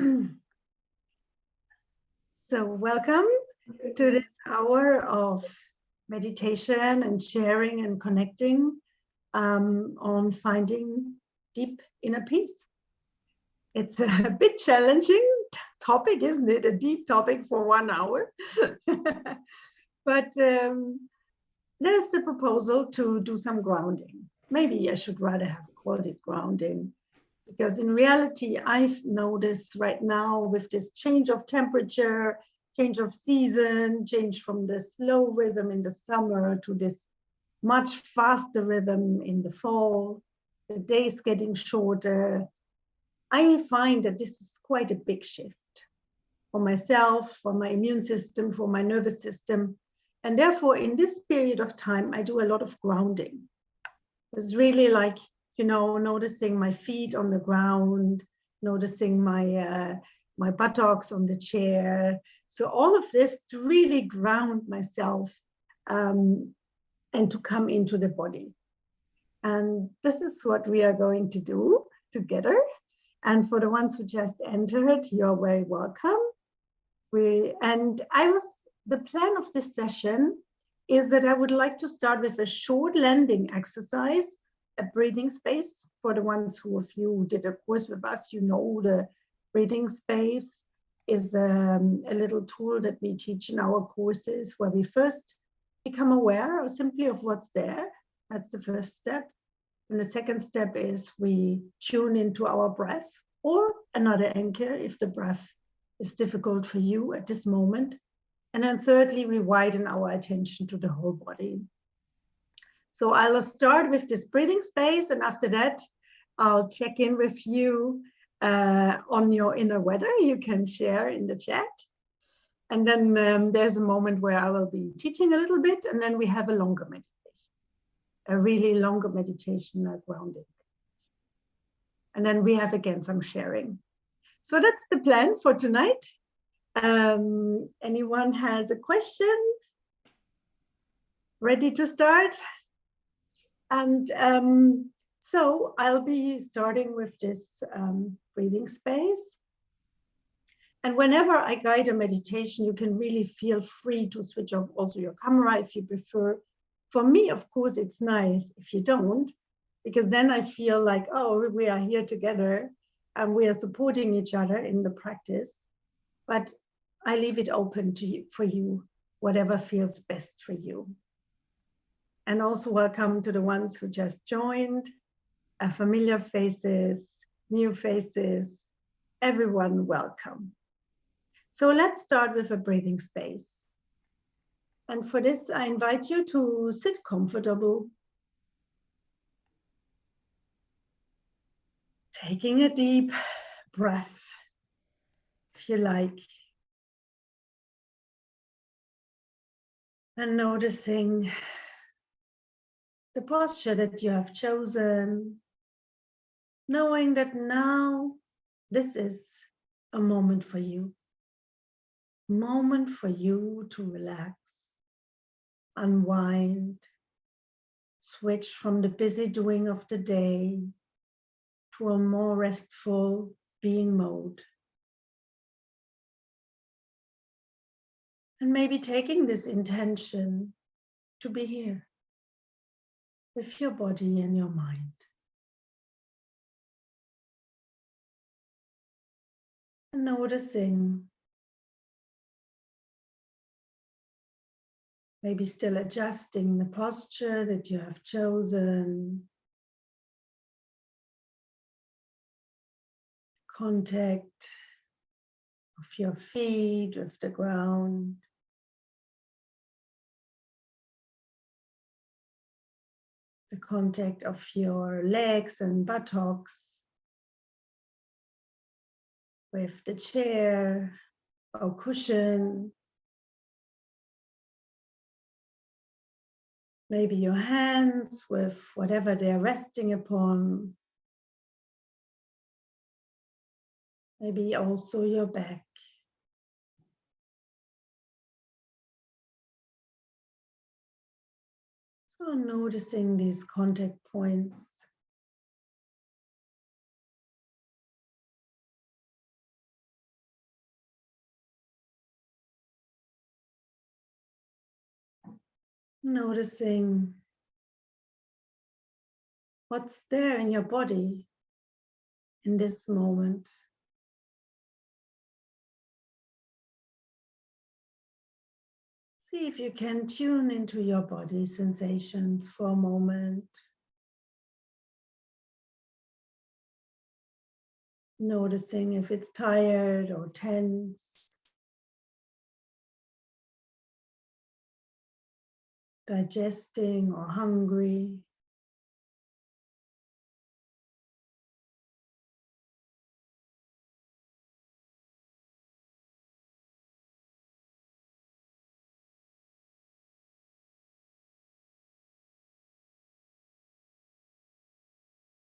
So welcome to this hour of meditation and sharing and connecting on finding deep inner peace. It's a bit challenging topic, isn't it? A deep topic for 1 hour. But there's the proposal to do some grounding. Maybe I should rather have called it grounding, because in reality, I've noticed right now with this change of temperature, change of season, change from the slow rhythm in the summer to this much faster rhythm in the fall, the days getting shorter. I find that this is quite a big shift for myself, for my immune system, for my nervous system. And therefore, in this period of time, I do a lot of grounding. It's really like, noticing my feet on the ground, noticing my buttocks on the chair. So all of this to really ground myself and to come into the body. And this is what we are going to do together. And for the ones who just entered, you're very welcome. The plan of this session is that I would like to start with a short landing exercise, a breathing space. For the ones of you who did a course with us, the breathing space is a little tool that we teach in our courses, where we first become aware simply of what's there. That's the first step. And the second step is we tune into our breath, or another anchor if the breath is difficult for you at this moment. And then thirdly, we widen our attention to the whole body. So I'll start with this breathing space, and after that, I'll check in with you on your inner weather. You can share in the chat. And then there's a moment where I will be teaching a little bit, and then we have a longer meditation, a really longer meditation, grounding. And then we have again some sharing. So that's the plan for tonight. Anyone has a question? Ready to start? And so I'll be starting with this breathing space. And whenever I guide a meditation, you can really feel free to switch off also your camera if you prefer. For me, of course, it's nice if you don't, because then I feel like, oh, we are here together and we are supporting each other in the practice. But I leave it open to you, for you, whatever feels best for you. And also welcome to the ones who just joined, familiar faces, new faces, everyone welcome. So let's start with a breathing space. And for this, I invite you to sit comfortable, taking a deep breath, if you like, and noticing the posture that you have chosen, knowing that now this is a moment for you to relax, unwind, switch from the busy doing of the day to a more restful being mode. And maybe taking this intention to be here with your body and your mind. And noticing, maybe still adjusting the posture that you have chosen, contact of your feet with the ground. The contact of your legs and buttocks with the chair or cushion. Maybe your hands with whatever they're resting upon. Maybe also your back. So noticing these contact points. Noticing what's there in your body in this moment. See if you can tune into your body sensations for a moment. Noticing if it's tired or tense, digesting or hungry.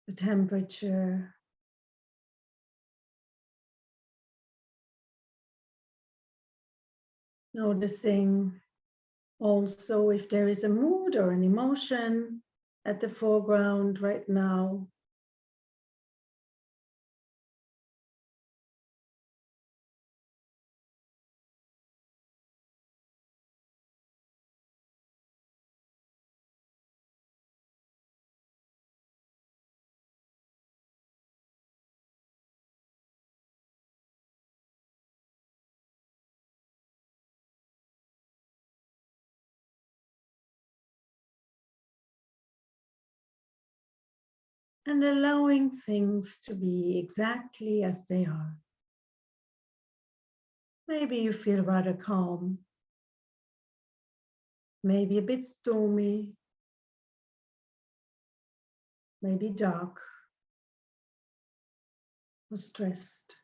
The temperature. Noticing also if there is a mood or an emotion at the foreground right now. And allowing things to be exactly as they are. Maybe you feel rather calm, maybe a bit stormy, maybe dark or stressed.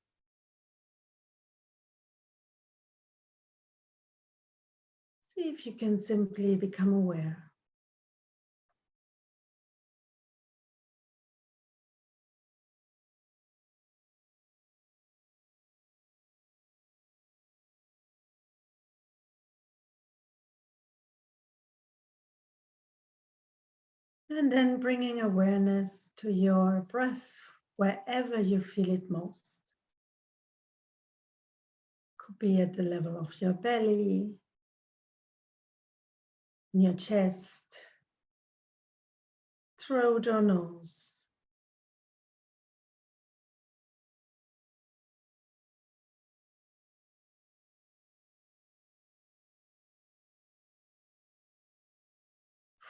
See if you can simply become aware. And then bringing awareness to your breath wherever you feel it most. Could be at the level of your belly, in your chest, throat or nose.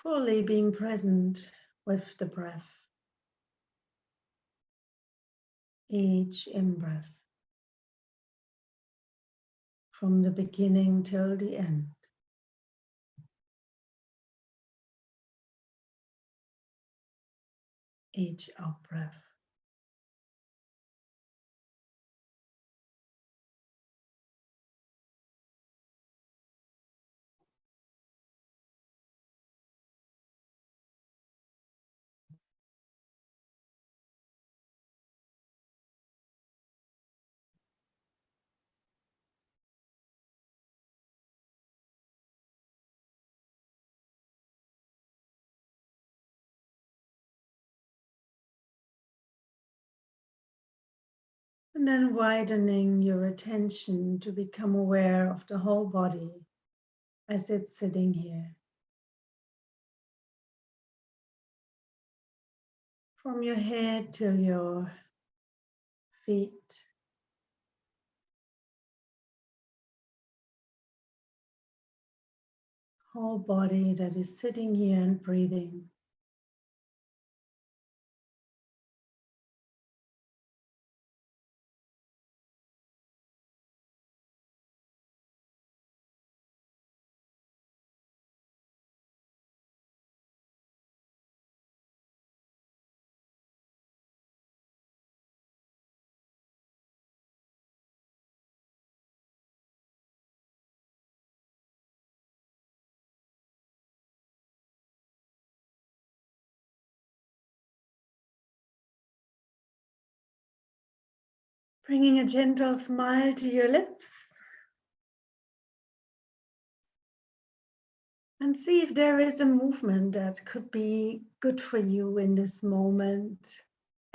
Fully being present with the breath. Each in-breath. From the beginning till the end. Each out-breath. And then widening your attention to become aware of the whole body as it's sitting here. From your head till your feet. Whole body that is sitting here and breathing. Bringing a gentle smile to your lips. And see if there is a movement that could be good for you in this moment.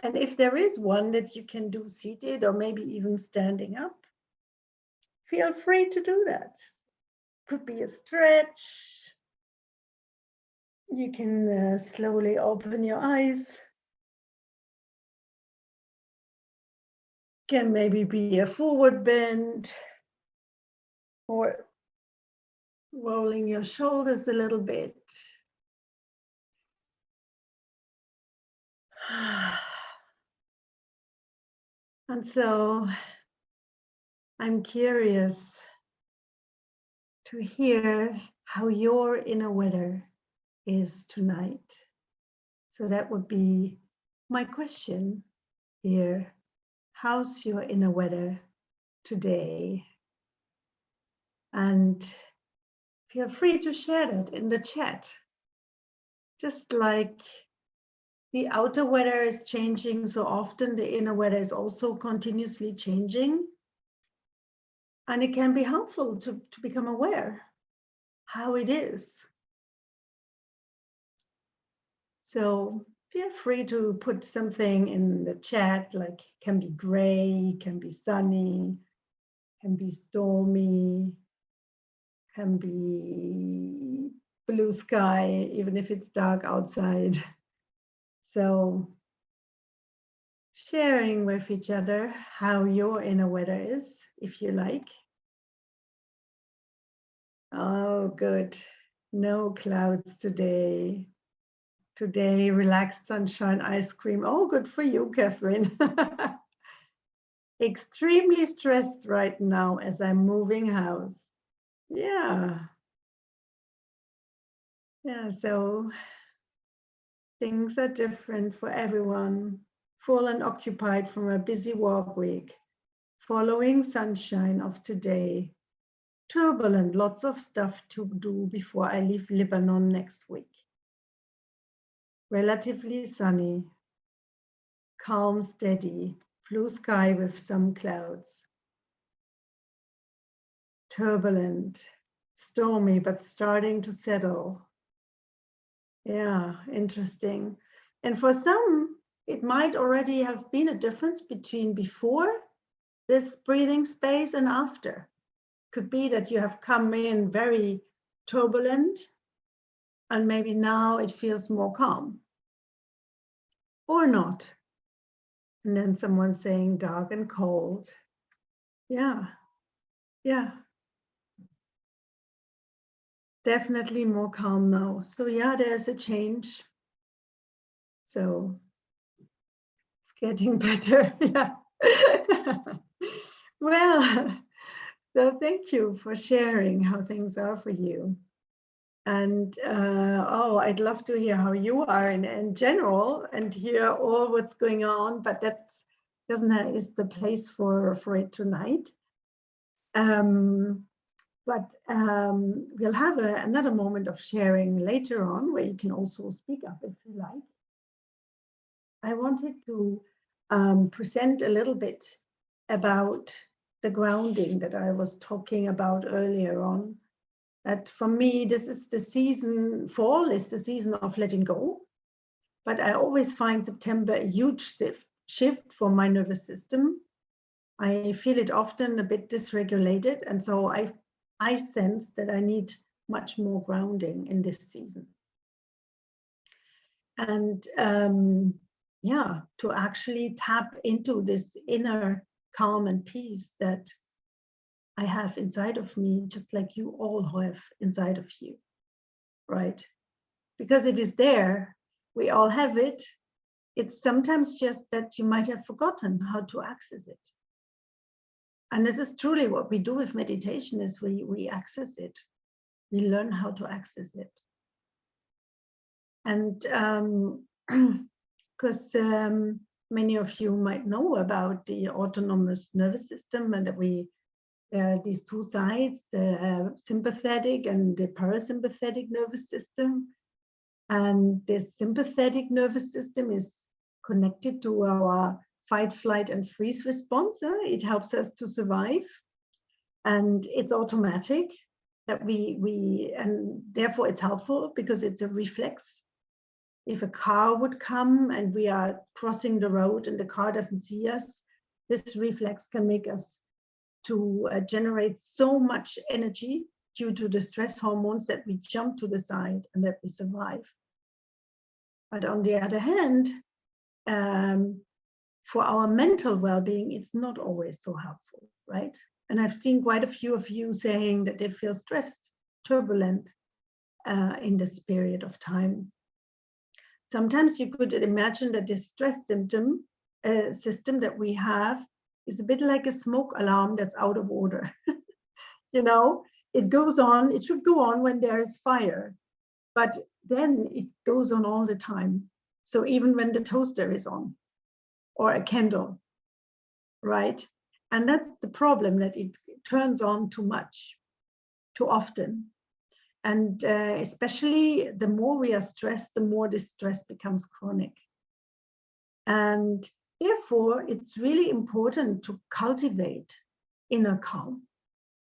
And if there is one that you can do seated or maybe even standing up, feel free to do that. Could be a stretch, You can slowly open your eyes. Can maybe be a forward bend or rolling your shoulders a little bit. And so I'm curious to hear how your inner weather is tonight. So that would be my question here. How's your inner weather today? And feel free to share that in the chat. Just like the outer weather is changing so often, the inner weather is also continuously changing. And it can be helpful to become aware how it is. So feel free to put something in the chat, like can be gray, can be sunny, can be stormy, can be blue sky, even if it's dark outside. So sharing with each other how your inner weather is, if you like. Oh, good. No clouds today. Today, relaxed sunshine, ice cream. Oh, good for you, Catherine. Extremely stressed right now as I'm moving house. Yeah. Yeah, so things are different for everyone. Full and occupied from a busy work week. Following sunshine of today. Turbulent, lots of stuff to do before I leave Lebanon next week. Relatively sunny. Calm, steady. Blue sky with some clouds. Turbulent. Stormy, but starting to settle. Yeah, interesting. And for some, it might already have been a difference between before this breathing space and after. Could be that you have come in very turbulent and maybe now it feels more calm. Or not. And then someone saying dark and cold. Yeah, yeah. Definitely more calm now. So yeah, there's a change. So it's getting better. Yeah. Well, so thank you for sharing how things are for you. And oh, I'd love to hear how you are in general and hear all what's going on, but that is the place for it tonight. But we'll have another moment of sharing later on where you can also speak up if you like. I wanted to present a little bit about the grounding that I was talking about earlier on. That for me, this is the season, fall is the season of letting go. But I always find September a huge shift for my nervous system. I feel it often a bit dysregulated. And so I sense that I need much more grounding in this season. And yeah, to actually tap into this inner calm and peace that I have inside of me, just like you all have inside of you, right? Because it is there, we all have it. It's sometimes just that you might have forgotten how to access it. And this is truly what we do with meditation is we access it. We learn how to access it. And because many of you might know about the autonomous nervous system and that these two sides, the sympathetic and the parasympathetic nervous system. And this sympathetic nervous system is connected to our fight, flight, and freeze response. It helps us to survive. And it's automatic that and therefore it's helpful because it's a reflex. If a car would come and we are crossing the road and the car doesn't see us, this reflex can make us to generate so much energy due to the stress hormones that we jump to the side and that we survive. But on the other hand, for our mental well-being, it's not always so helpful, right? And I've seen quite a few of you saying that they feel stressed, turbulent in this period of time. Sometimes you could imagine that this stress system that we have is a bit like a smoke alarm that's out of order. You know, it goes on, it should go on when there is fire, but then it goes on all the time. So even when the toaster is on, or a candle, right? And that's the problem, that it turns on too much, too often. And especially the more we are stressed, the more this stress becomes chronic. And therefore, it's really important to cultivate inner calm,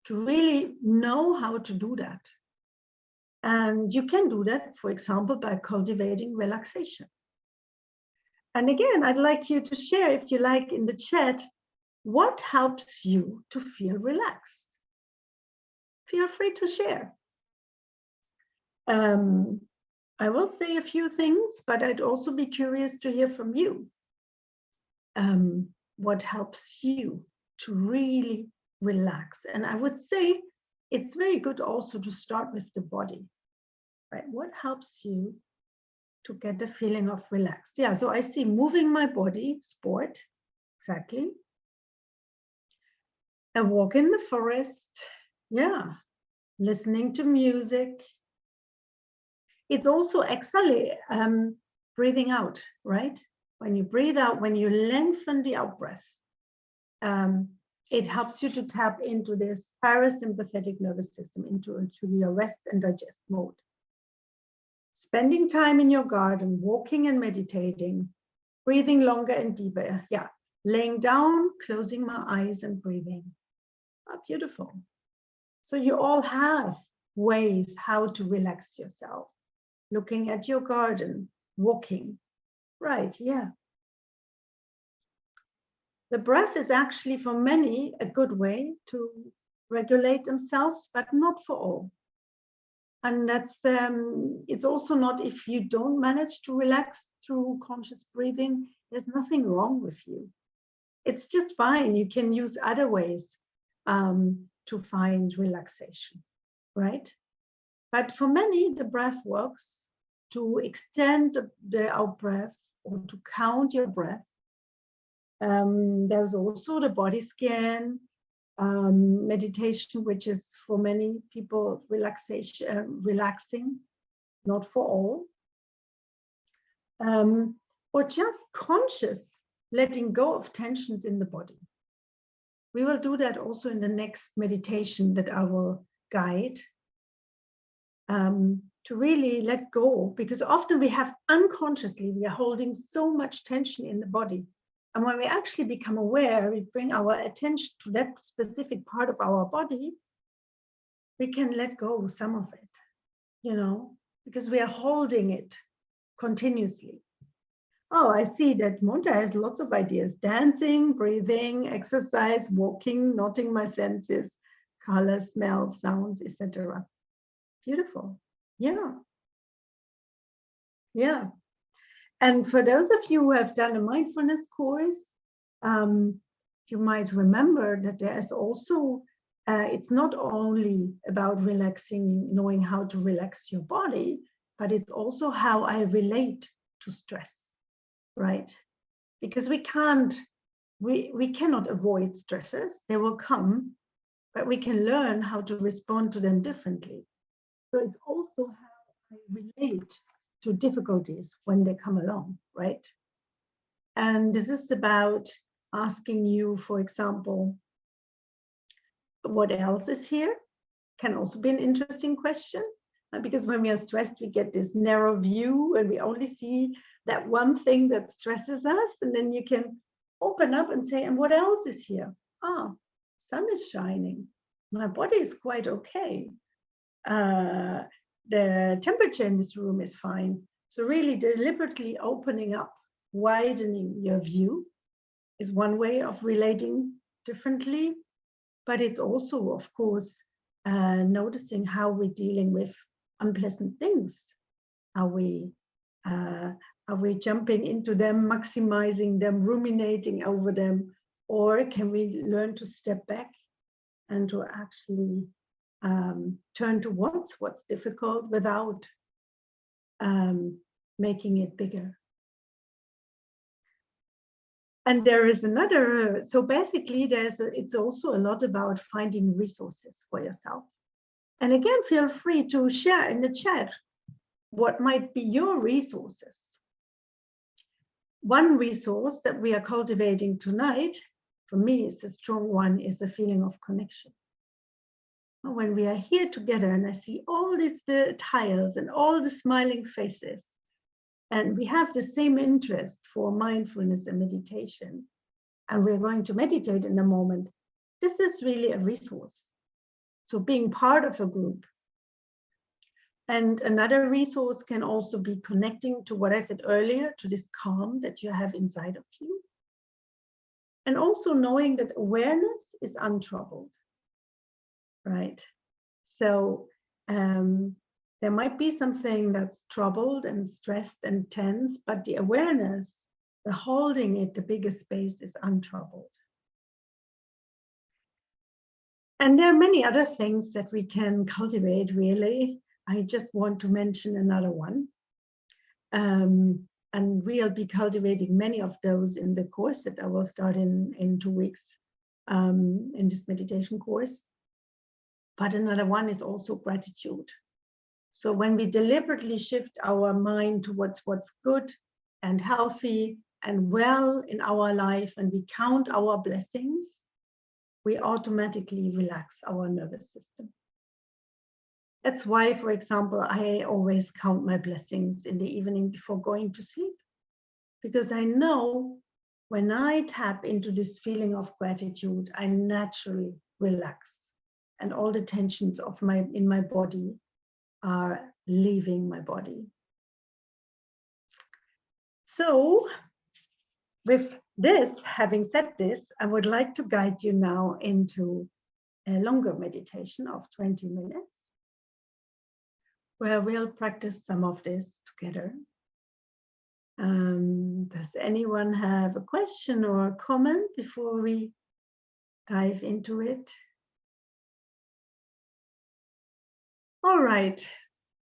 to really know how to do that. And you can do that, for example, by cultivating relaxation. And again, I'd like you to share, if you like, in the chat, what helps you to feel relaxed? Feel free to share. I will say a few things, but I'd also be curious to hear from you. What helps you to really relax? And I would say it's very good also to start with the body, right? What helps you to get the feeling of relaxed? Yeah, so I see moving my body, sport, exactly. A walk in the forest, yeah. Listening to music. It's also actually breathing out, right? When you breathe out, when you lengthen the out breath, it helps you to tap into this parasympathetic nervous system, into your rest and digest mode. Spending time in your garden, walking and meditating, breathing longer and deeper. Yeah, laying down, closing my eyes and breathing. Oh, beautiful. So you all have ways how to relax yourself. Looking at your garden, walking. Right, yeah. The breath is actually for many a good way to regulate themselves, but not for all. And that's it's also not, if you don't manage to relax through conscious breathing, there's nothing wrong with you. It's just fine. You can use other ways to find relaxation, right? But for many, the breath works to extend the out breath or to count your breath. There's also the body scan meditation, which is for many people relaxing, not for all. Or just conscious letting go of tensions in the body. We will do that also in the next meditation that I will guide. To really let go, because often we have unconsciously, we are holding so much tension in the body. And when we actually become aware, we bring our attention to that specific part of our body, we can let go some of it, you know, because we are holding it continuously. Oh, I see that Monta has lots of ideas. Dancing, breathing, exercise, walking, noting my senses, color, smell, sounds, etc. Beautiful. Yeah. Yeah. And for those of you who have done a mindfulness course, you might remember that there is also, it's not only about relaxing, knowing how to relax your body, but it's also how I relate to stress, right? Because we cannot avoid stresses. They will come, but we can learn how to respond to them differently. So it's also how I relate to difficulties when they come along, right? And this is about asking you, for example, what else is here? Can also be an interesting question, because when we are stressed, we get this narrow view and we only see that one thing that stresses us. And then you can open up and say, and what else is here? Ah, sun is shining. My body is quite okay. The temperature in this room is fine. So really deliberately opening up, widening your view is one way of relating differently, but it's also, of course, noticing how we're dealing with unpleasant things, how we Are we jumping into them, maximizing them, ruminating over them? Or can we learn to step back and to actually turn towards what's difficult without making it bigger? And there is another, so basically it's also a lot about finding resources for yourself. And again, feel free to share in the chat what might be your resources. One resource that we are cultivating tonight, for me, is a strong one, is a feeling of connection. When we are here together and I see all these tiles and all the smiling faces, and we have the same interest for mindfulness and meditation, and we're going to meditate in a moment, this is really a resource. So being part of a group. And another resource can also be connecting to what I said earlier, to this calm that you have inside of you. And also knowing that awareness is untroubled, right? So there might be something that's troubled and stressed and tense, but the awareness, the holding it, the bigger space is untroubled. And there are many other things that we can cultivate, really. I just want to mention another one. And we'll be cultivating many of those in the course that I will start in 2 weeks in this meditation course. But another one is also gratitude. So when we deliberately shift our mind towards what's good and healthy and well in our life, and we count our blessings, we automatically relax our nervous system. That's why, for example, I always count my blessings in the evening before going to sleep, because I know when I tap into this feeling of gratitude, I naturally relax, and all the tensions of in my body are leaving my body. So with this, having said this, I would like to guide you now into a longer meditation of 20 minutes, where we'll practice some of this together. Does anyone have a question or a comment before we dive into it? All right.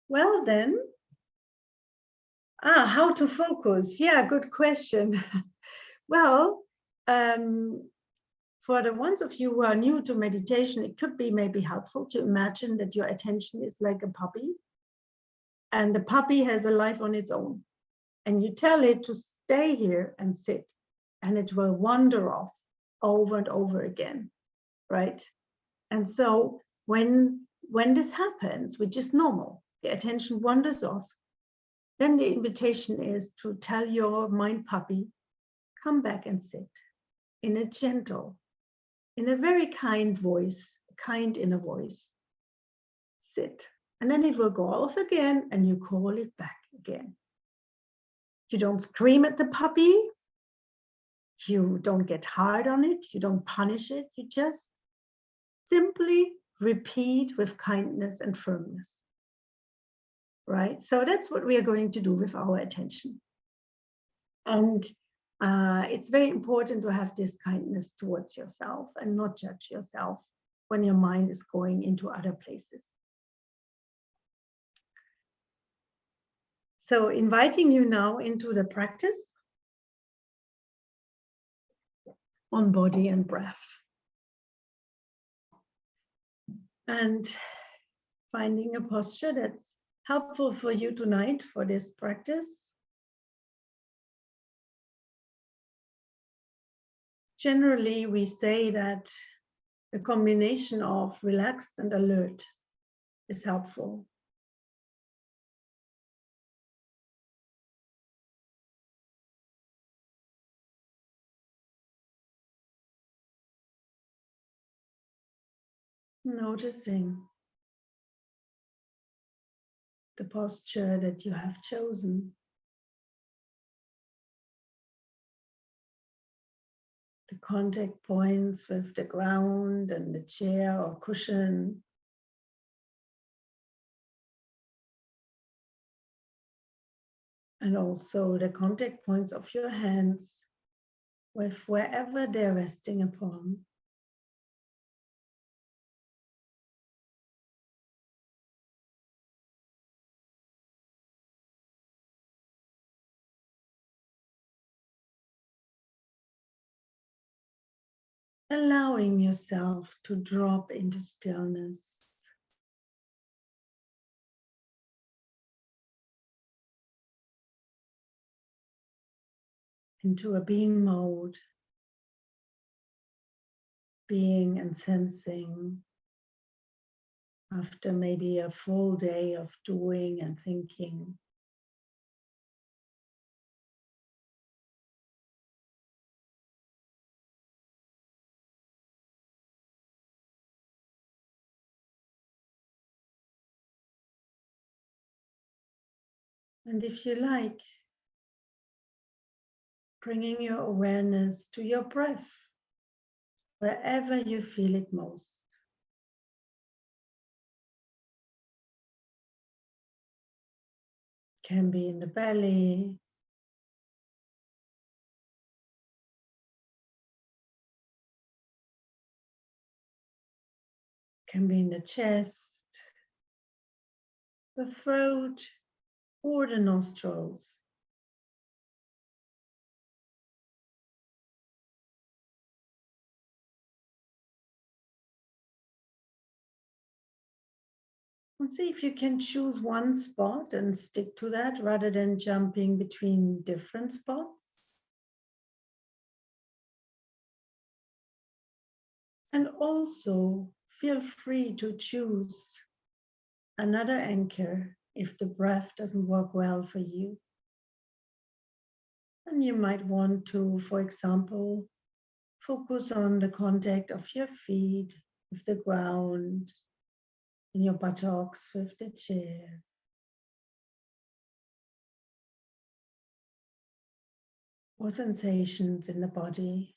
Well then, how to focus? Yeah, good question. Well, for the ones of you who are new to meditation, it could be maybe helpful to imagine that your attention is like a puppy, and the puppy has a life on its own. And you tell it to stay here and sit, and it will wander off over and over again, right? And so when this happens, which is normal, the attention wanders off, then the invitation is to tell your mind puppy, come back and sit in a gentle, in a very kind voice, kind inner voice. Sit. And then it will go off again, and you call it back again. You don't scream at the puppy. You don't get hard on it. You don't punish it. You just simply repeat with kindness and firmness. Right? So that's what we are going to do with our attention. And it's very important to have this kindness towards yourself and not judge yourself when your mind is going into other places. So inviting you now into the practice on body and breath. And finding a posture that's helpful for you tonight for this practice. Generally, we say that the combination of relaxed and alert is helpful. Noticing the posture that you have chosen. The contact points with the ground and the chair or cushion. And also the contact points of your hands with wherever they're resting upon. Allowing yourself to drop into stillness. Into a being mode. Being and sensing after maybe a full day of doing and thinking. And if you like, bringing your awareness to your breath, wherever you feel it most. Can be in the belly, can be in the chest, the throat, or the nostrils. And see if you can choose one spot and stick to that rather than jumping between different spots. And also feel free to choose another anchor if the breath doesn't work well for you. And you might want to, for example, focus on the contact of your feet with the ground and your buttocks with the chair. Or sensations in the body.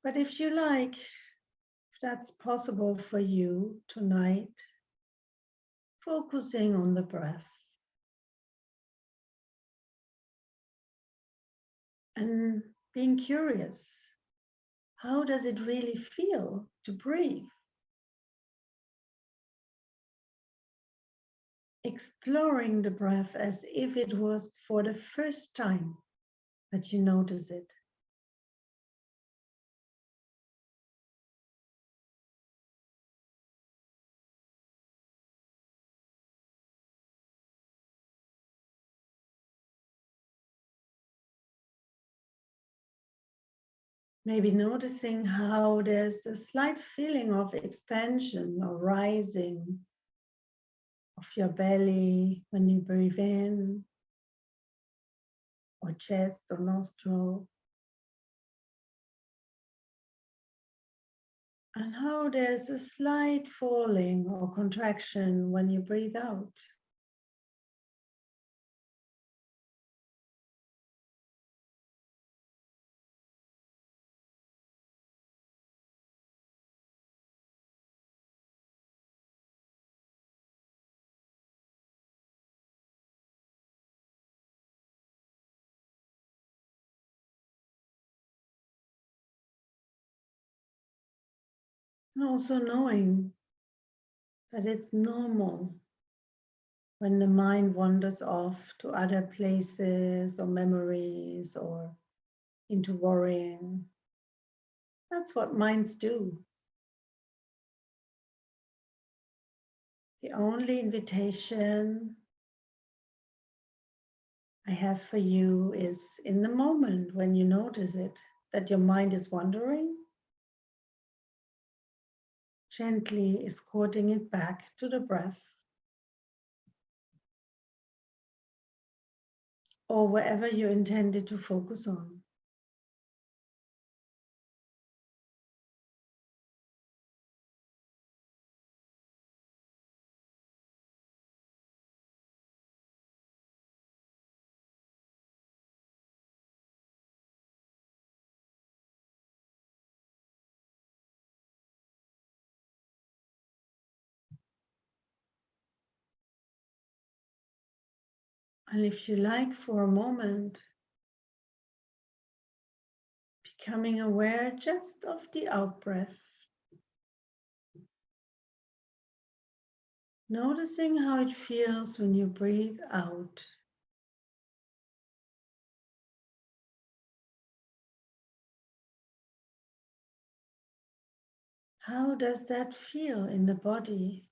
But if you like, if that's possible for you tonight, focusing on the breath and being curious. How does it really feel to breathe? Exploring the breath as if it was for the first time that you notice it. Maybe noticing how there's a slight feeling of expansion or rising of your belly when you breathe in, or chest or nostril. And how there's a slight falling or contraction when you breathe out. And also knowing that it's normal when the mind wanders off to other places or memories or into worrying. That's what minds do. The only invitation I have for you is in the moment when you notice it, that your mind is wandering, gently escorting it back to the breath or wherever you intended to focus on. And if you like, for a moment, becoming aware just of the out-breath. Noticing how it feels when you breathe out. How does that feel in the body?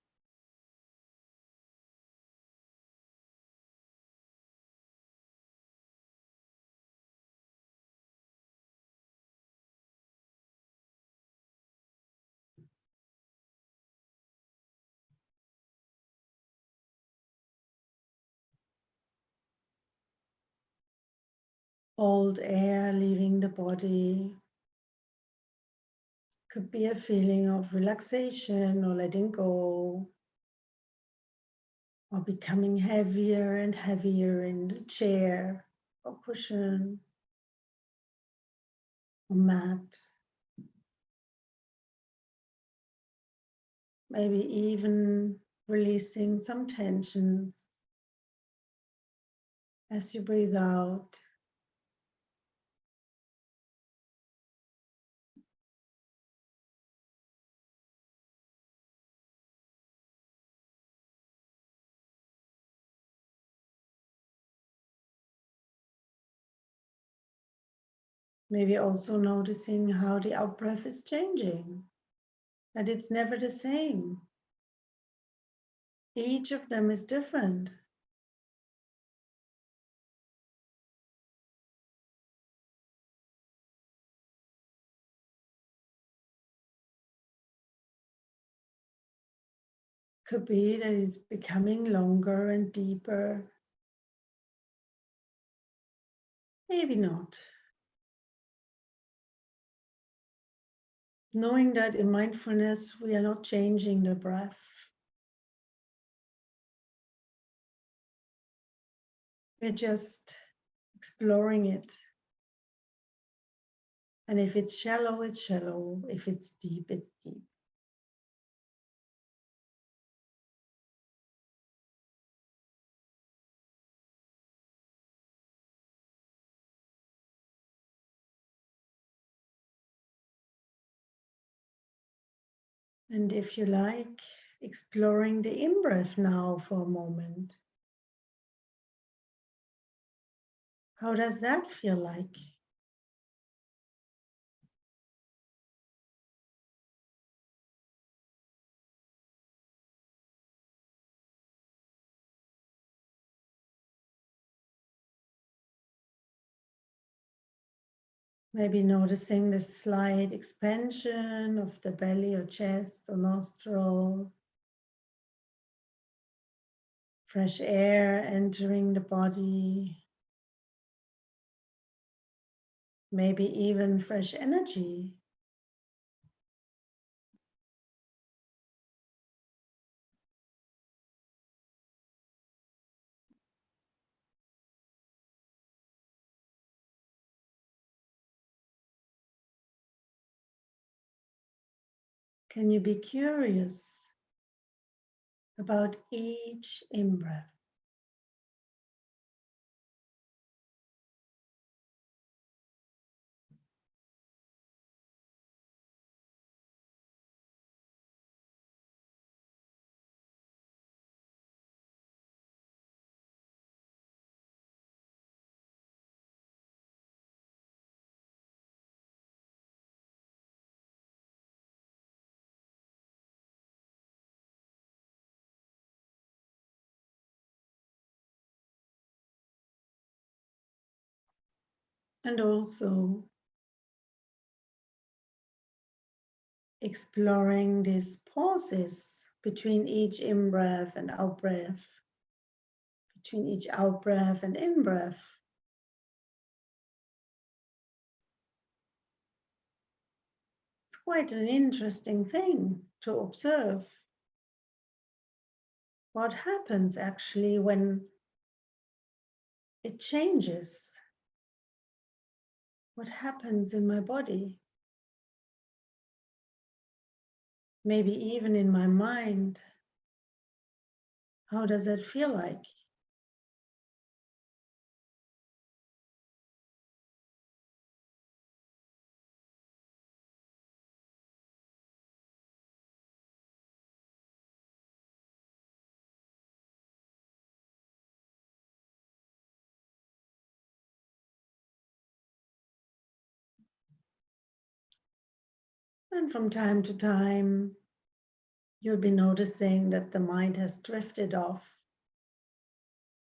Old air leaving the body. Could be a feeling of relaxation or letting go, or becoming heavier and heavier in the chair or cushion or mat. Maybe even releasing some tensions as you breathe out. Maybe also noticing how the out-breath is changing, that it's never the same. Each of them is different. Could be that it's becoming longer and deeper. Maybe not. Knowing that in mindfulness, we are not changing the breath. We're just exploring it. And if it's shallow, it's shallow. If it's deep, it's deep. And if you like, exploring the in-breath now for a moment. How does that feel like? Maybe noticing the slight expansion of the belly or chest or nostril. Fresh air entering the body. Maybe even fresh energy. Can you be curious about each in-breath? And also exploring these pauses between each in-breath and out-breath, between each out-breath and in-breath. It's quite an interesting thing to observe. What happens actually when it changes? What happens in my body? Maybe even in my mind. How does that feel like? And from time to time, you'll be noticing that the mind has drifted off,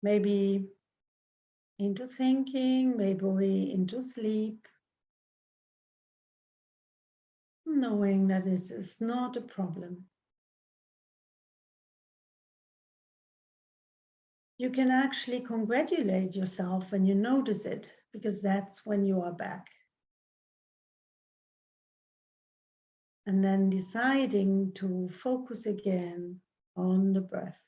maybe into thinking, maybe into sleep, knowing that this is not a problem. You can actually congratulate yourself when you notice it, because that's when you are back. And then deciding to focus again on the breath,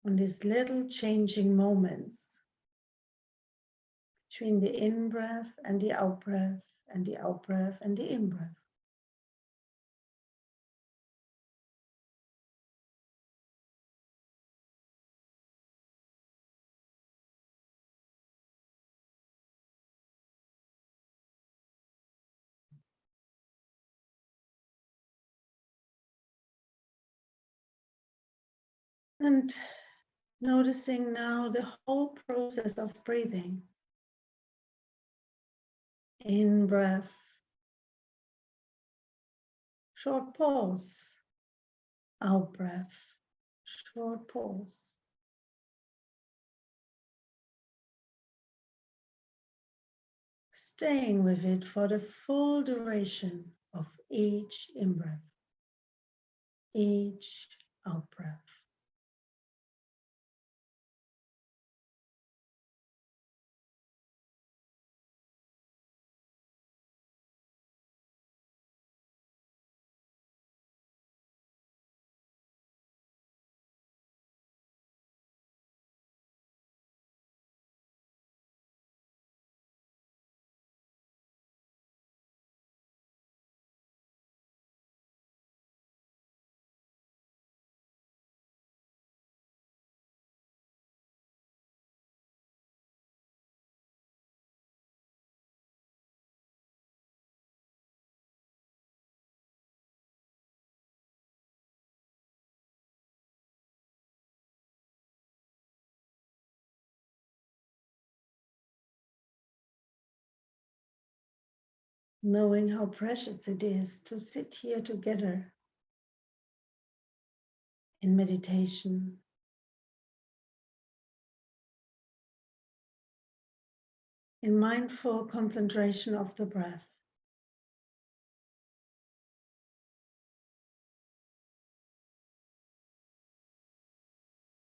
on these little changing moments between the in-breath and the out-breath, and the out-breath and the in-breath. And noticing now the whole process of breathing. In-breath, short pause. Out-breath, short pause. Staying with it for the full duration of each in-breath, each out-breath. Knowing how precious it is to sit here together in meditation, in mindful concentration of the breath,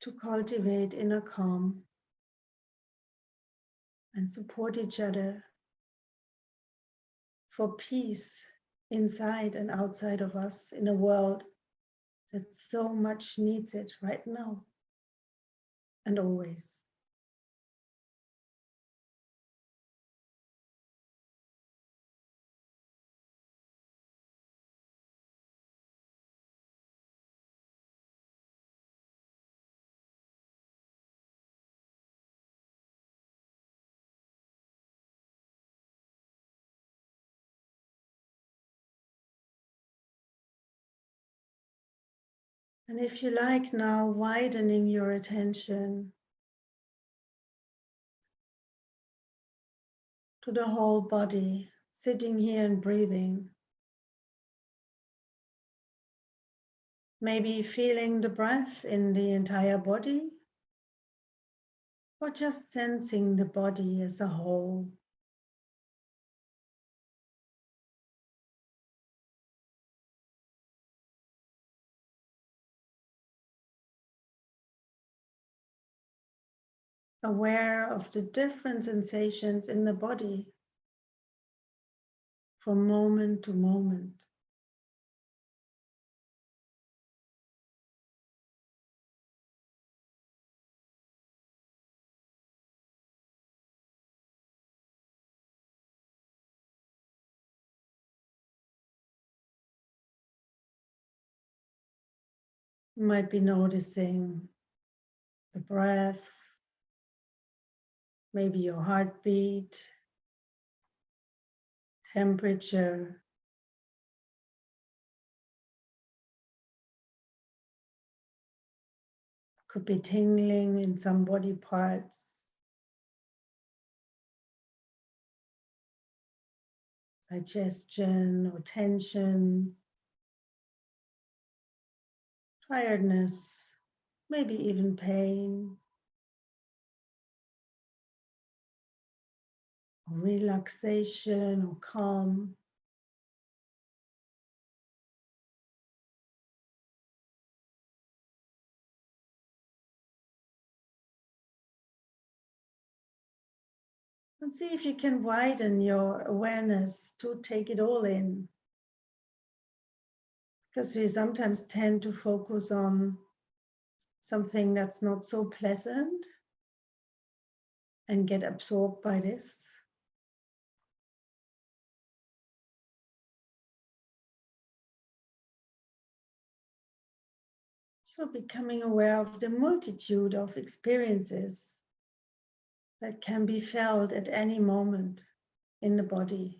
to cultivate inner calm and support each other for peace inside and outside of us in a world that so much needs it right now and always. And if you like now, widening your attention to the whole body, sitting here and breathing. Maybe feeling the breath in the entire body, or just sensing the body as a whole. Aware of the different sensations in the body from moment to moment. You might be noticing the breath, maybe your heartbeat, temperature, could be tingling in some body parts. digestion or tensions, tiredness, maybe even pain, or relaxation or calm. And see if you can widen your awareness to take it all in. Because we sometimes tend to focus on something that's not so pleasant and get absorbed by this. So becoming aware of the multitude of experiences that can be felt at any moment in the body.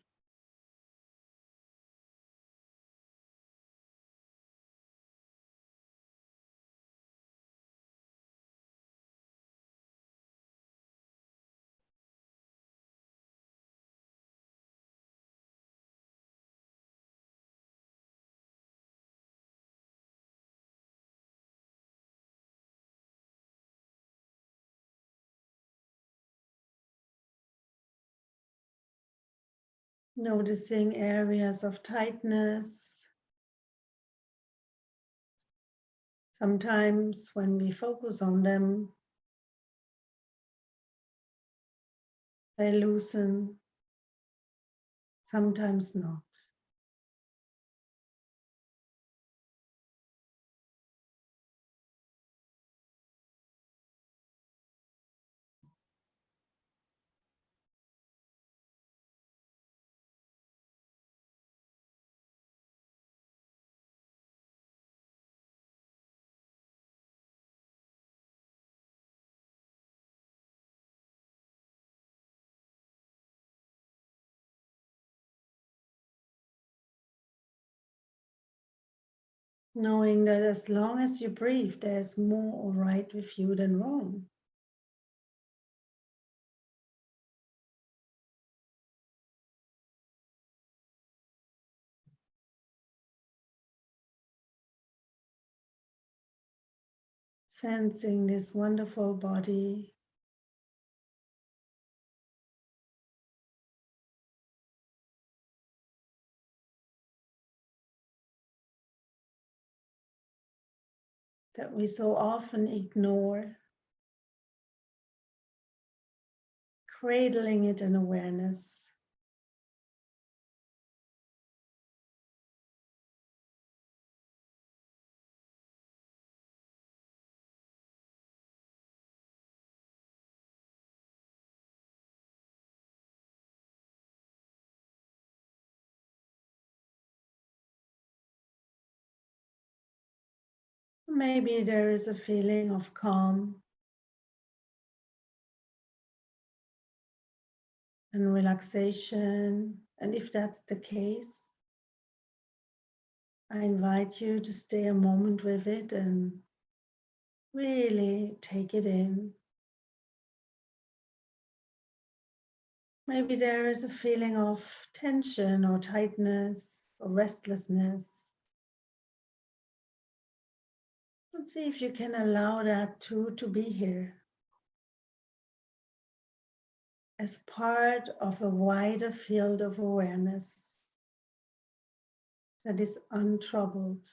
Noticing areas of tightness. Sometimes when we focus on them, they loosen, sometimes not. Knowing that as long as you breathe, there's more right with you than wrong. Sensing this wonderful body. That we so often ignore, cradling it in awareness. Maybe there is a feeling of calm and relaxation. And if that's the case, I invite you to stay a moment with it and really take it in. Maybe there is a feeling of tension or tightness or restlessness. And see if you can allow that to be here as part of a wider field of awareness that is untroubled.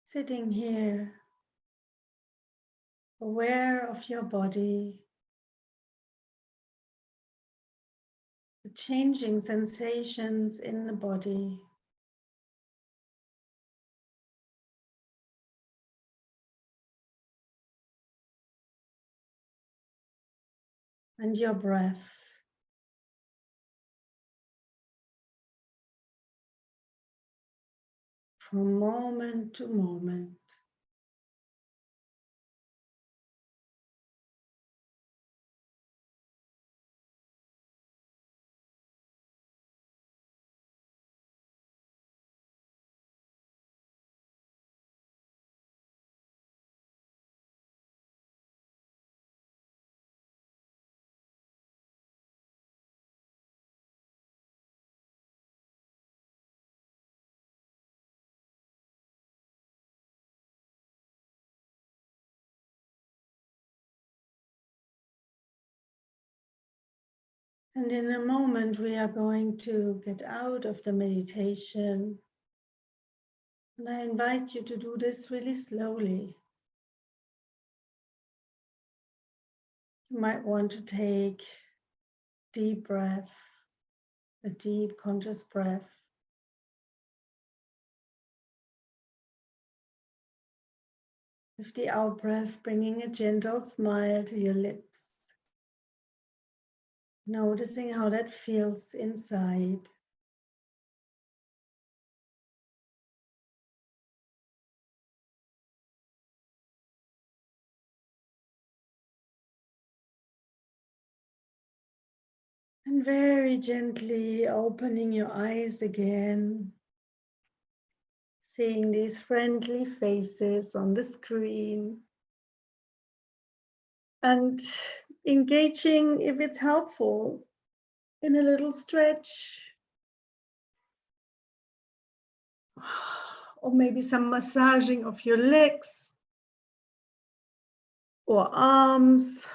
Sitting here, aware of your body, the changing sensations in the body. and your breath. From moment to moment. And in a moment, we are going to get out of the meditation. And I invite you to do this really slowly. You might want to take deep breath, a deep conscious breath. With the out breath, bringing a gentle smile to your lips. Noticing how that feels inside. And very gently opening your eyes again. Seeing these friendly faces on the screen. And engaging, if it's helpful, in a little stretch. Or maybe some massaging of your legs or arms.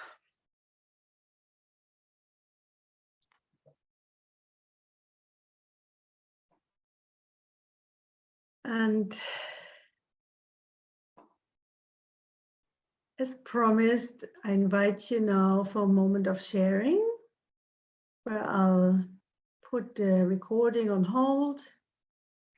And as promised, I invite you now for a moment of sharing, where I'll put the recording on hold